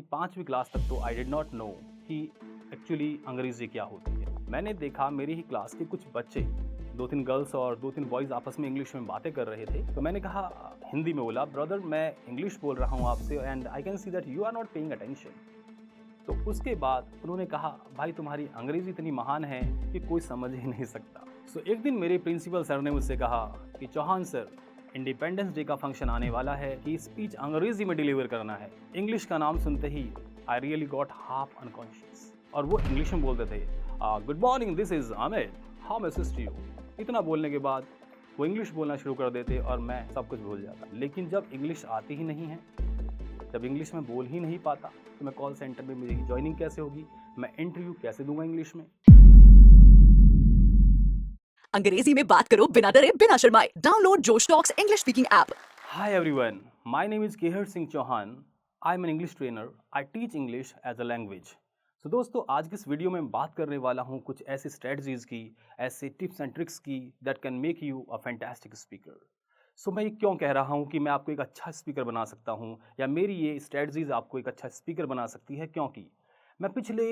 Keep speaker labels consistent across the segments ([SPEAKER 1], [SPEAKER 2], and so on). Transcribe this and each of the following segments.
[SPEAKER 1] 5वीं क्लास तक तो आई डिड नॉट नो कि एक्चुअली अंग्रेज़ी क्या होती है। मैंने देखा मेरी ही क्लास के कुछ बच्चे 2-3 गर्ल्स और 2-3 बॉयज़ आपस में इंग्लिश में बातें कर रहे थे। तो मैंने कहा हिंदी में बोला, ब्रदर मैं इंग्लिश बोल रहा हूँ आपसे and I can see that you are not paying attention. तो उसके बाद उन्होंने कहा भाई तुम्हारी अंग्रेज़ी इतनी महान है कि कोई समझ ही नहीं सकता। सो एक दिन मेरे प्रिंसिपल सर ने मुझसे कहा कि चौहान सर, इंडिपेंडेंस डे का फंक्शन आने वाला है कि स्पीच अंग्रेजी में डिलीवर करना है। इंग्लिश का नाम सुनते ही I really got half unconscious और वो इंग्लिश में बोलते थे, good morning this is Amit, how may assist you. इतना बोलने के बाद वो इंग्लिश बोलना शुरू कर देते और मैं सब कुछ भूल जाता। लेकिन जब इंग्लिश आती ही नहीं है, जब इंग्लिश में बोल ही नहीं पाता, तो मैं कॉल सेंटर में मेरी ज्वाइनिंग कैसे होगी, मैं इंटरव्यू कैसे दूंगा इंग्लिश में।
[SPEAKER 2] अंग्रेजी में बात करो बिना डरे बिना शर्माए। डाउनलोड जोश talks English speaking app.
[SPEAKER 1] Hi everyone, my name is Kehar Singh Chauhan. I'm an English trainer. I teach English as a language. So दोस्तों आज की इस वीडियो में बात करने वाला हूँ कुछ ऐसी स्ट्रेटजीज की, ऐसे टिप्स एंड ट्रिक्स की that can make you a fantastic speaker. सो मैं ये क्यों कह रहा हूँ कि मैं आपको एक अच्छा स्पीकर बना सकता हूँ या मेरी ये स्ट्रेटजीज आपको एक अच्छा स्पीकर बना सकती है, क्योंकि मैं पिछले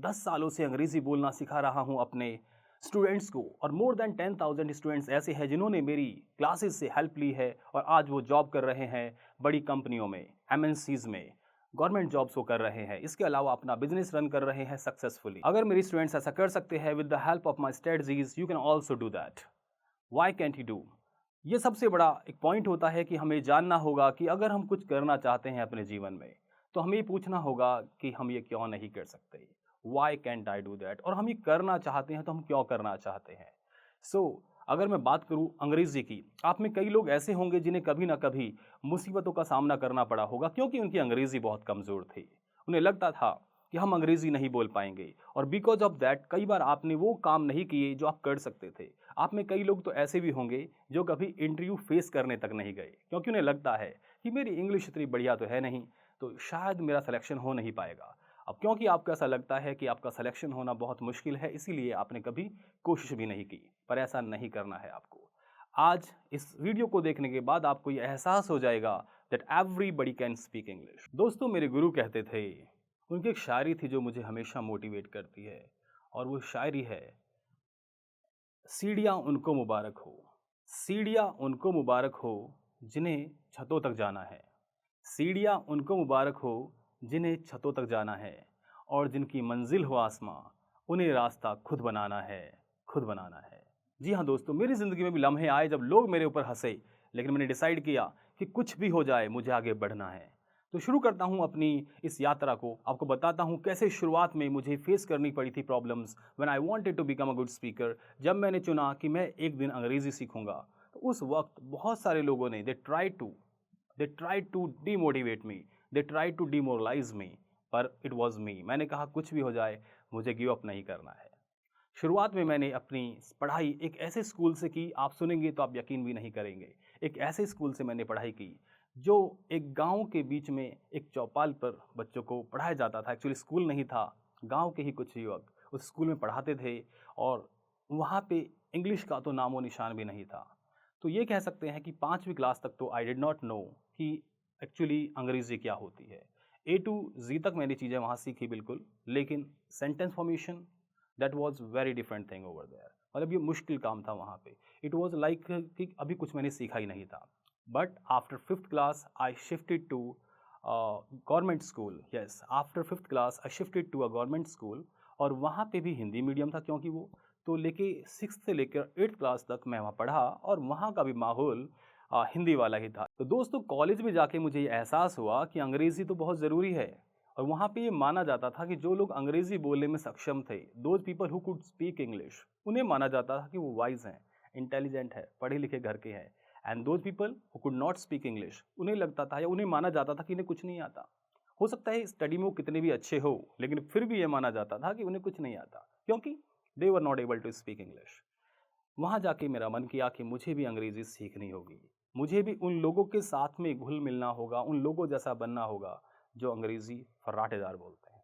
[SPEAKER 1] 10 सालों से अंग्रेज़ी बोलना सिखा रहा हूँ अपने स्टूडेंट्स को और मोर देन 10,000 स्टूडेंट्स ऐसे हैं जिन्होंने मेरी क्लासेस से हेल्प ली है और आज वो जॉब कर रहे हैं बड़ी कंपनियों में, एमएनसीज में, गवर्नमेंट जॉब्स वो कर रहे हैं। इसके अलावा अपना बिजनेस रन कर रहे हैं सक्सेसफुली। अगर मेरी स्टूडेंट्स ऐसा कर सकते हैं with the help of my strategies, you can also do that. Why can't you do? ये सबसे बड़ा एक पॉइंट होता है कि हमें जानना होगा कि अगर हम कुछ करना चाहते हैं अपने जीवन में तो हमें ये पूछना होगा कि हम ये क्यों नहीं कर सकते। Why can't I do that? और हम ये करना चाहते हैं तो हम क्यों करना चाहते हैं। अगर मैं बात करूं अंग्रेज़ी की, आप में कई लोग ऐसे होंगे जिन्हें कभी ना कभी मुसीबतों का सामना करना पड़ा होगा क्योंकि उनकी अंग्रेज़ी बहुत कमज़ोर थी। उन्हें लगता था कि हम अंग्रेज़ी नहीं बोल पाएंगे और बिकॉज ऑफ दैट कई बार आपने वो काम नहीं किए जो आप कर सकते थे। आप में कई लोग तो ऐसे भी होंगे जो कभी इंटरव्यू फेस करने तक नहीं गए क्योंकि उन्हें लगता है कि मेरी इंग्लिश इतनी बढ़िया तो है नहीं, तो शायद मेरा सिलेक्शन हो नहीं पाएगा। अब क्योंकि आपको ऐसा लगता है कि आपका सिलेक्शन होना बहुत मुश्किल है, इसीलिए आपने कभी कोशिश भी नहीं की, पर ऐसा नहीं करना है आपको। आज इस वीडियो को देखने के बाद आपको ये एहसास हो जाएगा that everybody can speak English. दोस्तों मेरे गुरु कहते थे, उनकी एक शायरी थी जो मुझे हमेशा मोटिवेट करती है और वो शायरी है, सीढ़ियाँ उनको मुबारक हो, सीढ़ियाँ उनको मुबारक हो जिन्हें छतों तक जाना है, सीढ़ियाँ उनको मुबारक हो जिन्हें छतों तक जाना है और जिनकी मंजिल हो आसमां, उन्हें रास्ता खुद बनाना है, खुद बनाना है। जी हाँ दोस्तों, मेरी ज़िंदगी में भी लम्हे आए जब लोग मेरे ऊपर हंसे, लेकिन मैंने डिसाइड किया कि कुछ भी हो जाए मुझे आगे बढ़ना है। तो शुरू करता हूँ अपनी इस यात्रा को, आपको बताता हूँ कैसे शुरुआत में मुझे फेस करनी पड़ी थी problems when I wanted to become a good speaker. जब मैंने चुना कि मैं एक दिन अंग्रेज़ी सीखूंगा, तो उस वक्त बहुत सारे लोगों ने they tried to demotivate me, they tried to demoralise me, पर इट वॉज मी। मैंने कहा कुछ भी हो जाए मुझे गिव अप नहीं करना है। शुरुआत में मैंने अपनी पढ़ाई एक ऐसे स्कूल से की, आप सुनेंगे तो आप यकीन भी नहीं करेंगे। एक ऐसे स्कूल से मैंने पढ़ाई की जो एक गांव के बीच में एक चौपाल पर बच्चों को पढ़ाया जाता था। एक्चुअली स्कूल नहीं था, गांव के ही कुछ युवक उस स्कूल में पढ़ाते थे और वहाँ पे इंग्लिश का तो नामो निशान भी नहीं था। तो ये कह सकते हैं कि 5वीं क्लास तक तो आई डिड नॉट नो कि एक्चुअली अंग्रेज़ी क्या होती है। ए टू जी तक मैंने चीज़ें वहाँ सीखी बिल्कुल, लेकिन sentence formation that was very different thing over there. मतलब ये मुश्किल काम था वहाँ पे। इट वाज लाइक कि अभी कुछ मैंने सीखा ही नहीं था। But after 5th class I shifted to government school. Yes, after 5th class I shifted to a government school और वहाँ पे भी हिंदी मीडियम था क्योंकि वो तो लेके 6th से लेकर 8th क्लास तक मैं वहाँ पढ़ा और वहाँ का भी माहौल हिंदी वाला ही था। तो दोस्तों कॉलेज में जाके मुझे ये एहसास हुआ कि अंग्रेज़ी तो बहुत ज़रूरी है और वहाँ पे ये माना जाता था कि जो लोग अंग्रेज़ी बोलने में सक्षम थे, those people who could speak English, उन्हें माना जाता था कि वो वाइज हैं, इंटेलिजेंट है, पढ़े लिखे घर के हैं। And those people who could not speak English, उन्हें लगता था या उन्हें माना जाता था कि इन्हें कुछ नहीं आता। हो सकता है स्टडी में वो कितने भी अच्छे हो, लेकिन फिर भी ये माना जाता था कि उन्हें कुछ नहीं आता क्योंकि they were not able to speak English. वहाँ जाके मेरा मन किया कि मुझे भी अंग्रेज़ी सीखनी होगी, मुझे भी उन लोगों के साथ में घुल मिलना होगा, उन लोगों जैसा बनना होगा जो अंग्रेज़ी फर्राटेदार बोलते हैं।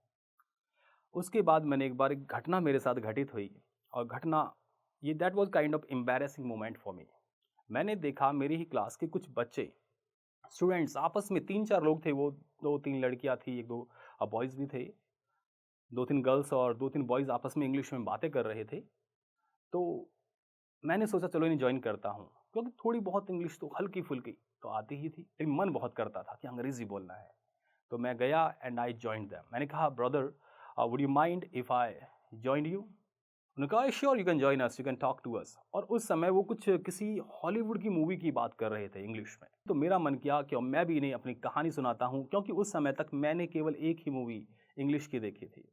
[SPEAKER 1] उसके बाद मैंने एक घटना मेरे साथ घटित हुई और घटना ये that was kind of embarrassing moment for me. मैंने देखा मेरी ही क्लास के कुछ बच्चे स्टूडेंट्स आपस में 3-4 लोग थे, वो 2-3 लड़कियां थी, 1-2 बॉयज़ भी थे, 2-3 गर्ल्स और 2-3 बॉयज़ आपस में इंग्लिश में बातें कर रहे थे। तो मैंने सोचा चलो इन्हें जॉइन करता हूँ, क्योंकि थोड़ी बहुत इंग्लिश तो हल्की-फुल्की तो आती ही थी, लेकिन मन बहुत करता था कि अंग्रेज़ी बोलना है। तो मैं गया एंड आई जॉइन्ड देम। मैंने कहा brother would you mind if I joined you? उन्होंने कहा sure you can join us, you can talk to us. और उस समय वो कुछ किसी हॉलीवुड की मूवी की बात कर रहे थे इंग्लिश में। तो मेरा मन किया कि मैं भी इन्हें अपनी कहानी सुनाता हूँ, क्योंकि उस समय तक मैंने केवल एक ही मूवी इंग्लिश की देखी थी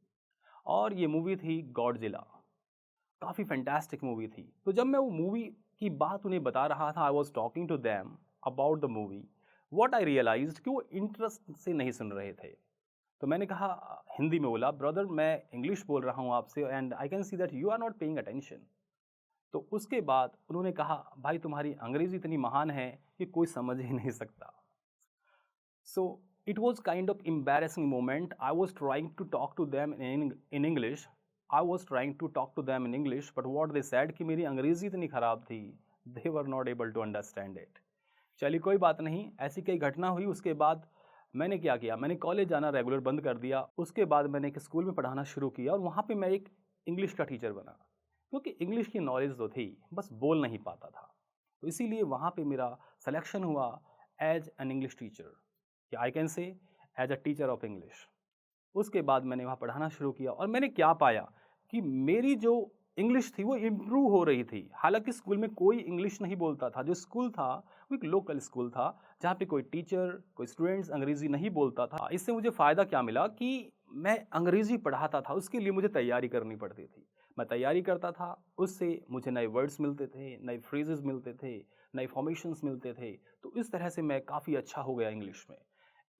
[SPEAKER 1] और ये मूवी थी गॉडजिला। काफ़ी फैंटास्टिक मूवी थी। तो जब मैं वो मूवी की बात उन्हें बता रहा था, I was talking to them about the movie, what I realised कि वो इंटरेस्ट से नहीं सुन रहे थे। तो मैंने कहा हिंदी में बोला, ब्रदर मैं इंग्लिश बोल रहा हूँ आपसे and I can see that you are not paying attention. तो उसके बाद उन्होंने कहा भाई तुम्हारी अंग्रेज़ी इतनी महान है कि कोई समझ ही नहीं सकता। So it was kind of embarrassing moment. I was trying to talk to them in English. I was trying to talk to them in English, but what they said कि मेरी अंग्रेज़ी इतनी ख़राब थी, they were not able to understand it. चलिए कोई बात नहीं, ऐसी कई घटना हुई। उसके बाद मैंने क्या किया, मैंने कॉलेज जाना रेगुलर बंद कर दिया। उसके बाद मैंने एक स्कूल में पढ़ाना शुरू किया और वहाँ पे मैं एक इंग्लिश का टीचर बना, क्योंकि इंग्लिश की नॉलेज तो थी, बस बोल नहीं पाता था। तो इसीलिए वहाँ पे मेरा सिलेक्शन हुआ एज एन इंग्लिश टीचर, कि I can say as a teacher of English. उसके बाद मैंने वहाँ पढ़ाना शुरू किया और मैंने क्या पाया कि मेरी जो इंग्लिश थी वो इम्प्रूव हो रही थी। हालांकि स्कूल में कोई इंग्लिश नहीं बोलता था, जो स्कूल था वो एक लोकल स्कूल था जहाँ पे कोई टीचर कोई स्टूडेंट्स अंग्रेज़ी नहीं बोलता था। इससे मुझे फ़ायदा क्या मिला कि मैं अंग्रेज़ी पढ़ाता था, उसके लिए मुझे तैयारी करनी पड़ती थी। मैं तैयारी करता था, उससे मुझे नए वर्ड्स मिलते थे, नए फ्रेजेस मिलते थे, नए फॉर्मेशंस मिलते थे। तो इस तरह से मैं काफ़ी अच्छा हो गया इंग्लिश में।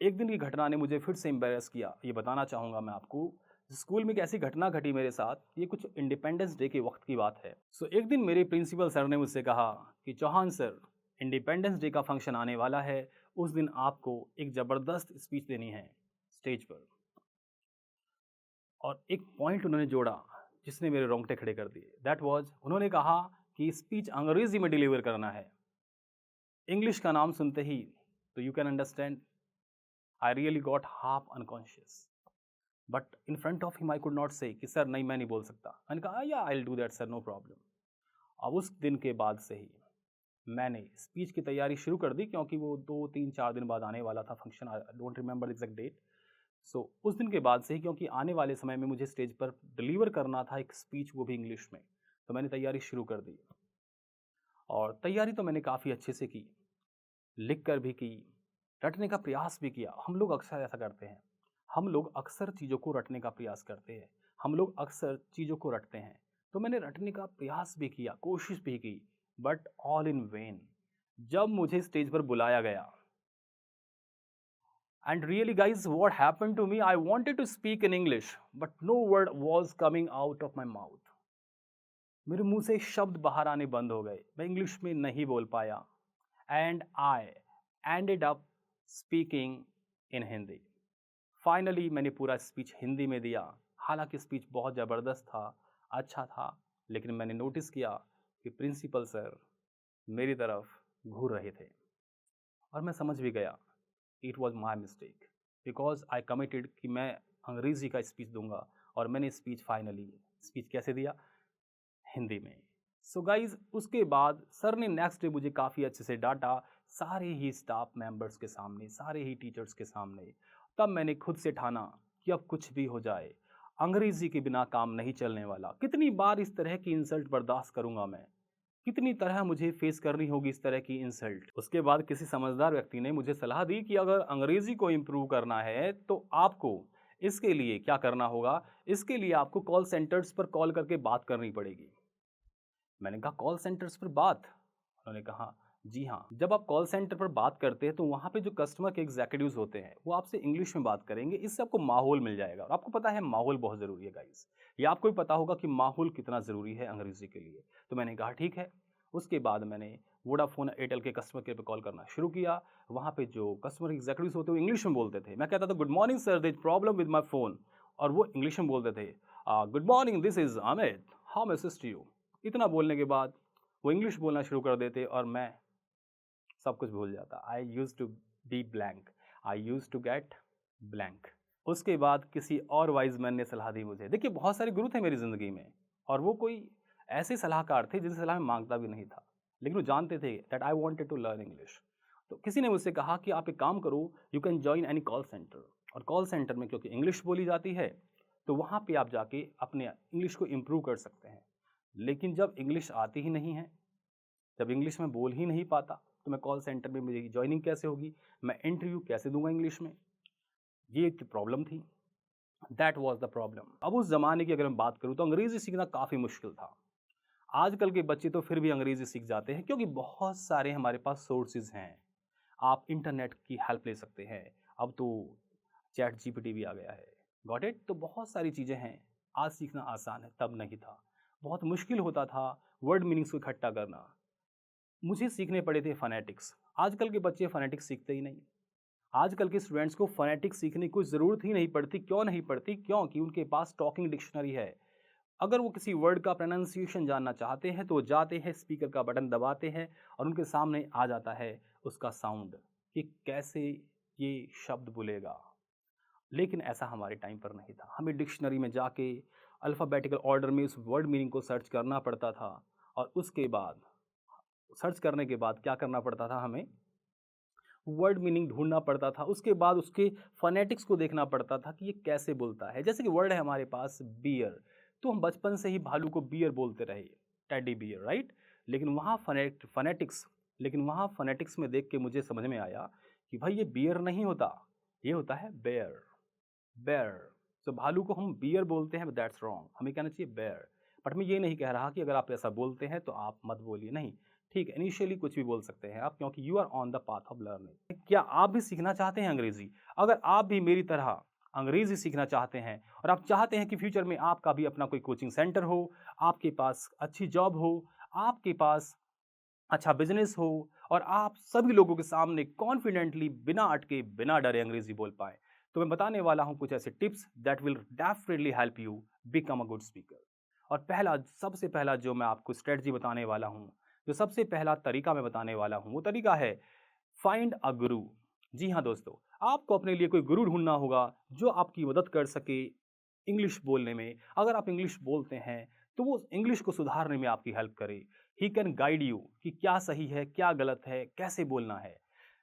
[SPEAKER 1] एक दिन की घटना ने मुझे फिर से एम्बैरेस किया, ये बताना चाहूँगा मैं आपको। स्कूल में एक ऐसी घटना घटी मेरे साथ, ये कुछ इंडिपेंडेंस डे के वक्त की बात है। एक दिन मेरे प्रिंसिपल सर ने मुझसे कहा कि चौहान सर, इंडिपेंडेंस डे का फंक्शन आने वाला है, उस दिन आपको एक ज़बरदस्त स्पीच देनी है स्टेज पर। और एक पॉइंट उन्होंने जोड़ा जिसने मेरे रोंगटे खड़े कर दिए। दैट वाज, उन्होंने कहा कि स्पीच अंग्रेज़ी में डिलीवर करना है। इंग्लिश का नाम सुनते ही तो you can understand I really got half unconscious. But in front of him I could not say कि सर नहीं मैं नहीं बोल सकता। मैंने कहा yeah I'll do that sir, no problem. अब उस दिन के बाद से ही मैंने स्पीच की तैयारी शुरू कर दी, क्योंकि वो 2-3-4 दिन बाद आने वाला था function. I don't remember exact date. उस दिन के बाद से ही, क्योंकि आने वाले समय में मुझे स्टेज पर डिलीवर करना था एक स्पीच, वो भी इंग्लिश में, तो मैंने तैयारी शुरू कर दी। और तैयारी तो मैंने काफ़ी अच्छे से की, लिख कर भी की, रटने का प्रयास भी किया। हम लोग अक्सर ऐसा करते हैं, हम लोग अक्सर चीज़ों को रटने का प्रयास करते हैं, हम लोग अक्सर चीज़ों को रटते हैं। तो मैंने रटने का प्रयास भी किया, कोशिश भी की, बट ऑल इन वेन। जब मुझे स्टेज पर बुलाया गया, and really guys what happened to me, I wanted to speak in English but no word was coming out of my mouth. मेरे मुंह से शब्द बाहर आने बंद हो गए, मैं इंग्लिश में नहीं बोल पाया। And I ended up speaking in Hindi. Finally मैंने पूरा स्पीच हिंदी में दिया। हालांकि स्पीच बहुत ज़बरदस्त था, अच्छा था, लेकिन मैंने नोटिस किया कि प्रिंसिपल सर मेरी तरफ घूर रहे थे और मैं समझ भी गया it was my mistake, because I committed कि मैं अंग्रेज़ी का स्पीच दूंगा। और मैंने फाइनली स्पीच कैसे दिया, हिंदी में। गाइज उसके बाद सर ने नेक्स्ट डे मुझे काफ़ी अच्छे से डांटा, सारे ही स्टाफ मेंबर्स के सामने, सारे ही टीचर्स के सामने। तब मैंने खुद से ठाना कि अब कुछ भी हो जाए, अंग्रेज़ी के बिना काम नहीं चलने वाला। कितनी बार इस तरह की इंसल्ट बर्दाश्त करूंगा मैं, कितनी तरह मुझे फेस करनी होगी इस तरह की इंसल्ट। उसके बाद किसी समझदार व्यक्ति ने मुझे सलाह दी कि अगर अंग्रेज़ी को इम्प्रूव करना है तो आपको इसके लिए क्या करना होगा, इसके लिए आपको कॉल सेंटर्स पर कॉल करके बात करनी पड़ेगी। मैंने कहा कॉल सेंटर्स पर बात? उन्होंने कहा जी हाँ, जब आप कॉल सेंटर पर बात करते हैं तो वहाँ पे जो कस्टमर के एग्जीक्यूटिव्स होते हैं वो आपसे इंग्लिश में बात करेंगे, इससे आपको माहौल मिल जाएगा। और आपको पता है माहौल बहुत ज़रूरी है गाइस, ये आपको भी पता होगा कि माहौल कितना ज़रूरी है अंग्रेज़ी के लिए। तो मैंने कहा ठीक है। उसके बाद मैंने वोडाफोन एयरटेल के कस्टमर केयर पर कॉल करना शुरू किया। वहाँ पे जो कस्टमर एग्जीक्यूटिव्स होते हैं वो इंग्लिश में बोलते थे। मैं कहता था good morning sir, there is problem with my phone, और वो इंग्लिश में बोलते थे good morning this is Amit, how may assist you. इतना बोलने के बाद वो इंग्लिश बोलना शुरू कर देते और मैं सब कुछ भूल जाता। I use to be blank, I use to get blank. उसके बाद किसी और वाइज मैन ने सलाह दी मुझे। देखिए बहुत सारे गुरु थे मेरी ज़िंदगी में और वो कोई ऐसे सलाहकार थे जिनसे सलाह मैं मांगता भी नहीं था, लेकिन वो जानते थे that I wanted to learn English. तो किसी ने मुझसे कहा कि आप एक काम करो, you can join any call centre, और कॉल सेंटर में क्योंकि इंग्लिश बोली जाती है तो वहाँ पे आप जाके अपने इंग्लिश को इम्प्रूव कर सकते हैं। लेकिन जब इंग्लिश आती ही नहीं है, जब इंग्लिश में बोल ही नहीं पाता, तो मैं कॉल सेंटर में मेरी जॉइनिंग कैसे होगी, मैं इंटरव्यू कैसे दूंगा इंग्लिश में? ये एक प्रॉब्लम थी। That was the problem. अब उस ज़माने की अगर मैं बात करूँ तो अंग्रेज़ी सीखना काफ़ी मुश्किल था। आजकल के बच्चे तो फिर भी अंग्रेज़ी सीख जाते हैं क्योंकि बहुत सारे हमारे पास सोर्सेज़ हैं। आप इंटरनेट की हेल्प ले सकते हैं। अब तो चैट जीपीटी भी आ गया है। Got it? तो बहुत सारी चीज़ें हैं। आज सीखना आसान है, तब नहीं था। बहुत मुश्किल होता था वर्ड मीनिंग्स को इकट्ठा करना। मुझे सीखने पड़े थे फ़ोनेटिक्स। आजकल के बच्चे फ़ोनेटिक्स सीखते ही नहीं। आजकल के स्टूडेंट्स को फ़ोनेटिक्स सीखने की कोई ज़रूरत ही नहीं पड़ती। क्यों नहीं पड़ती? क्योंकि उनके पास टॉकिंग डिक्शनरी है। अगर वो किसी वर्ड का प्रोनाउंसिएशन जानना चाहते हैं तो वो जाते हैं, स्पीकर का बटन दबाते हैं और उनके सामने आ जाता है उसका साउंड कि कैसे ये शब्द बोलेगा। लेकिन ऐसा हमारे टाइम पर नहीं था। हमें डिक्शनरी में जाके अल्फ़ाबेटिकल ऑर्डर में उस वर्ड मीनिंग को सर्च करना पड़ता था और उसके बाद सर्च करने के बाद क्या करना पड़ता था, हमें वर्ड मीनिंग ढूंढना पड़ता था। उसके बाद उसके फ़ोनेटिक्स को देखना पड़ता था कि ये कैसे बोलता है। जैसे कि वर्ड है हमारे पास बियर, तो हम बचपन से ही भालू को बियर बोलते रहे, टेडी बियर, राइट? लेकिन वहाँ फ़ोनेटिक्स में देख के मुझे समझ में आया कि भाई ये बियर नहीं होता, ये होता है बेयर। बेयर। तो भालू को हम बियर बोलते हैं, बट दैट्स रॉन्ग। हमें कहना चाहिए बेयर। बट मैं ये नहीं कह रहा कि अगर आप ऐसा बोलते हैं तो आप मत बोलिए, नहीं। ठीक है, इनिशियली कुछ भी बोल सकते हैं आप क्योंकि you are on the path of learning. क्या आप भी सीखना चाहते हैं अंग्रेजी? अगर आप भी मेरी तरह अंग्रेजी सीखना चाहते हैं और आप चाहते हैं कि फ्यूचर में आपका भी अपना कोई कोचिंग सेंटर हो, आपके पास अच्छी जॉब हो, आपके पास अच्छा बिजनेस हो और आप सभी लोगों के सामने कॉन्फिडेंटली बिना अटके बिना डरे अंग्रेजी बोल पाए, तो मैं बताने वाला हूं कुछ ऐसे tips that will definitely help you become a good speaker. और सबसे पहला जो मैं आपको स्ट्रेटजी बताने वाला हूं, जो सबसे पहला तरीका मैं बताने वाला हूं, वो तरीका है फाइंड अ गुरु। जी हाँ दोस्तों, आपको अपने लिए कोई गुरु ढूंढना होगा जो आपकी मदद कर सके इंग्लिश बोलने में। अगर आप इंग्लिश बोलते हैं तो वो इंग्लिश को सुधारने में आपकी हेल्प करे। ही कैन गाइड यू कि क्या सही है, क्या गलत है, कैसे बोलना है।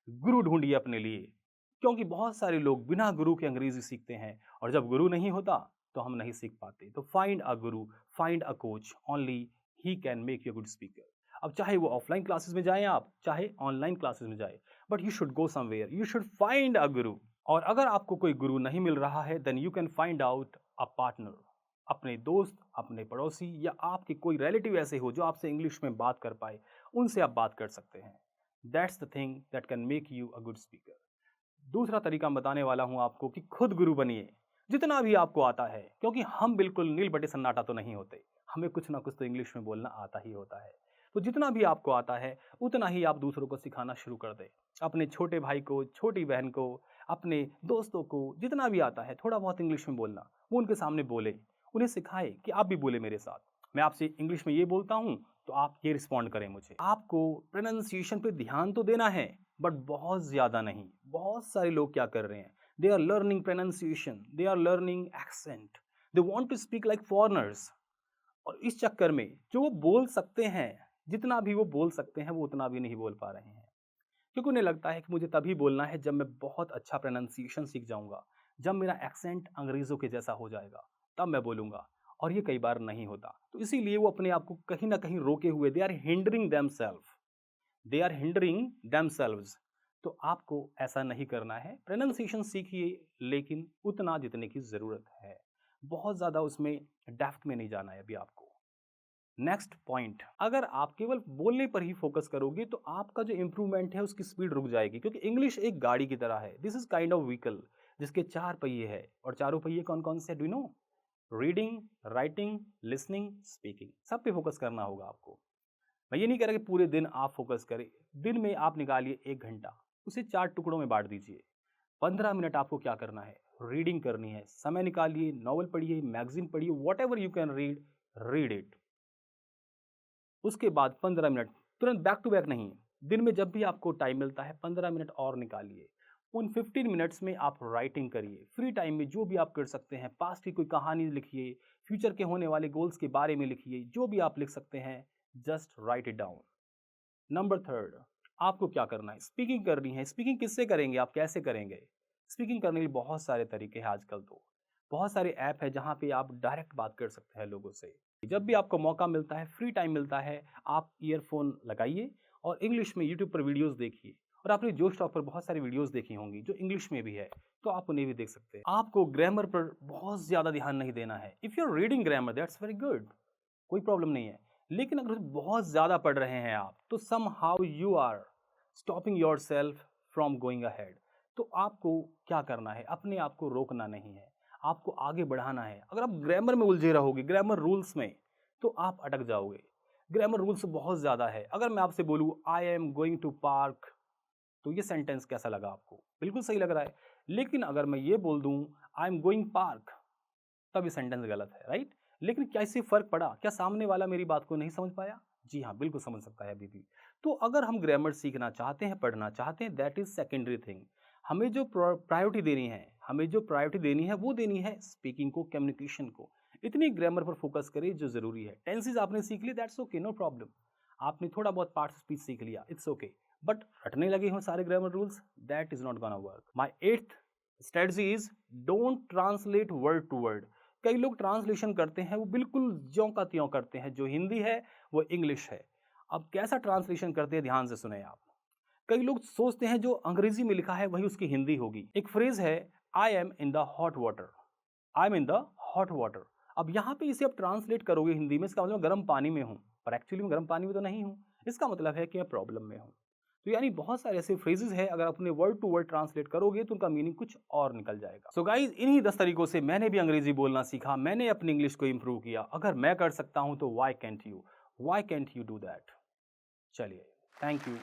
[SPEAKER 1] गुरु ढूंढिए अपने लिए, क्योंकि बहुत सारे लोग बिना गुरु के अंग्रेजी सीखते हैं और जब गुरु नहीं होता तो हम नहीं सीख पाते। तो find a Guru, find a coach, only he can make you good speaker. अब चाहे वो ऑफलाइन क्लासेस में जाएं आप, चाहे ऑनलाइन क्लासेस में जाए, but you should go somewhere, you should find a गुरु। और अगर आपको कोई गुरु नहीं मिल रहा है then you can find out a partner. अपने दोस्त, अपने पड़ोसी या आपके कोई रिलेटिव ऐसे हो जो आपसे इंग्लिश में बात कर पाए, उनसे आप बात कर सकते हैं। That's the thing that can make you a good speaker. दूसरा तरीका मैं बताने वाला हूं आपको कि खुद गुरु बनिए जितना भी आपको आता है, क्योंकि हम बिल्कुल नील बटे सन्नाटा तो नहीं होते। हमें कुछ ना कुछ तो इंग्लिश में बोलना आता ही होता है। तो जितना भी आपको आता है उतना ही आप दूसरों को सिखाना शुरू कर दें। अपने छोटे भाई को, छोटी बहन को, अपने दोस्तों को, जितना भी आता है थोड़ा बहुत इंग्लिश में बोलना, वो उनके सामने बोले, उन्हें सिखाए कि आप भी बोले मेरे साथ। मैं आपसे इंग्लिश में ये बोलता हूँ तो आप ये रिस्पॉन्ड करें मुझे। आपको प्रोनाउंसिएशन पे ध्यान तो देना है, बट बहुत ज़्यादा नहीं। बहुत सारे लोग क्या कर रहे हैं, they are learning pronunciation, they are learning accent, they want to speak like foreigners. और इस चक्कर में जो वो बोल सकते हैं, जितना भी वो बोल सकते हैं, वो उतना भी नहीं बोल पा रहे हैं, क्योंकि उन्हें लगता है कि मुझे तभी बोलना है जब मैं बहुत अच्छा प्रोनाउंसिएशन सीख जाऊंगा, जब मेरा एक्सेंट अंग्रेज़ों के जैसा हो जाएगा, तब मैं बोलूँगा। और ये कई बार नहीं होता। तो इसीलिए वो अपने आप को कहीं ना कहीं रोके हुए, दे आर हिंडरिंग देमसेल्व्स। तो आपको ऐसा नहीं करना है। प्रोनाउंसिएशन सीखिए, लेकिन उतना जितने की ज़रूरत है, बहुत ज़्यादा उसमें डेप्थ में नहीं जाना है अभी आपको। नेक्स्ट पॉइंट, अगर आप केवल बोलने पर ही फोकस करोगे तो आपका जो इंप्रूवमेंट है उसकी स्पीड रुक जाएगी, क्योंकि इंग्लिश एक गाड़ी की तरह है। This is kind of vehicle जिसके 4 पहिए हैं, और चारों पहिए कौन कौन से, do you know? Reading, writing, listening, speaking, सब पे फोकस करना होगा आपको। मैं ये नहीं कह रहा कि पूरे दिन आप फोकस करें। दिन में आप निकालिए 1 घंटा, उसे 4 टुकड़ों में बांट दीजिए। 15 मिनट आपको क्या करना है, रीडिंग करनी है। समय निकालिए, नॉवल पढ़िए, मैगजीन पढ़िए, what ever you can read, read it. उसके बाद 15 मिनट तुरंत बैक टू बैक नहीं, दिन में जब भी आपको टाइम मिलता है 15 मिनट और निकालिए। उन 15 मिनट्स में आप राइटिंग करिए। फ्री टाइम में जो भी आप कर सकते हैं, पास्ट की कोई कहानी लिखिए, फ्यूचर के होने वाले गोल्स के बारे में लिखिए, जो भी आप लिख सकते हैं, just right it down. Number 3, आपको क्या करना है? स्पीकिंग करनी है। स्पीकिंग किससे करेंगे आप, कैसे करेंगे? स्पीकिंग करने के लिए बहुत सारे तरीके हैं आजकल तो। बहुत सारे ऐप है जहाँ पे आप डायरेक्ट बात कर सकते हैं लोगों से। जब भी आपको मौका मिलता है, फ्री टाइम मिलता है, आप ईयरफोन लगाइए और इंग्लिश में यूट्यूब पर वीडियोस देखिए। और आपने जोश टॉक पर बहुत सारी वीडियोस देखी होंगी जो इंग्लिश में भी है, तो आप उन्हें भी देख सकते हैं। आपको ग्रामर पर बहुत ज़्यादा ध्यान नहीं देना है। If you are reading grammar that's very good, कोई प्रॉब्लम नहीं है। लेकिन अगर बहुत ज़्यादा पढ़ रहे हैं आप, तो somehow you are stopping yourself from going ahead. तो आपको क्या करना है? अपने आप को रोकना नहीं है, आपको आगे बढ़ाना है। अगर आप ग्रामर में उलझे रहोगे, ग्रामर रूल्स में, तो आप अटक जाओगे। ग्रामर रूल्स बहुत ज़्यादा है। अगर मैं आपसे बोलूँ I am going to park, तो ये सेंटेंस कैसा लगा आपको? बिल्कुल सही लग रहा है। लेकिन अगर मैं ये बोल दूँ आई एम गोइंग पार्क, तब ये सेंटेंस गलत है, राइट? लेकिन क्या इससे फ़र्क पड़ा? क्या सामने वाला मेरी बात को नहीं समझ पाया? जी हाँ, बिल्कुल समझ सकता है अभी भी। तो अगर हम ग्रामर सीखना चाहते हैं, पढ़ना चाहते हैं, दैट इज़ सेकेंडरी थिंग। हमें जो प्रायोरिटी देनी है, वो देनी है स्पीकिंग को, कम्युनिकेशन को। इतनी ग्रामर पर फोकस करिए जो ज़रूरी है। टेंसेस आपने सीख ली, दैट्स ओके, नो प्रॉब्लम। आपने थोड़ा बहुत पार्ट ऑफ स्पीच सीख लिया, इट्स ओके। बट रटने लगे हो सारे grammar rules, that is not gonna work. My 8th strategy is don't translate word to word. कई लोग ट्रांसलेशन करते हैं, वो बिल्कुल ज्यों का त्यों करते हैं। जो हिंदी है वो इंग्लिश है। अब कैसा ट्रांसलेशन करते हैं, ध्यान से सुने आप। कई लोग सोचते हैं जो अंग्रेजी में लिखा है वही उसकी हिंदी होगी। एक फ्रेज है I am in the hot water, I am in the hot water. अब यहाँ पे इसे आप ट्रांसलेट करोगे हिंदी में, इसका मतलब गर्म पानी में हूँ, पर एक्चुअली मैं गर्म पानी में तो नहीं हूँ। इसका मतलब है कि मैं प्रॉब्लम में हूँ। तो यानी बहुत सारे ऐसे फ्रेजेस हैं, अगर अपने वर्ड टू वर्ड ट्रांसलेट करोगे तो उनका मीनिंग कुछ और निकल जाएगा। सो गाइज, इन्हीं 10 तरीकों से मैंने भी अंग्रेजी बोलना सीखा, मैंने अपनी इंग्लिश को इंप्रूव किया। अगर मैं कर सकता हूं तो why can't you do that? चलिए, थैंक यू।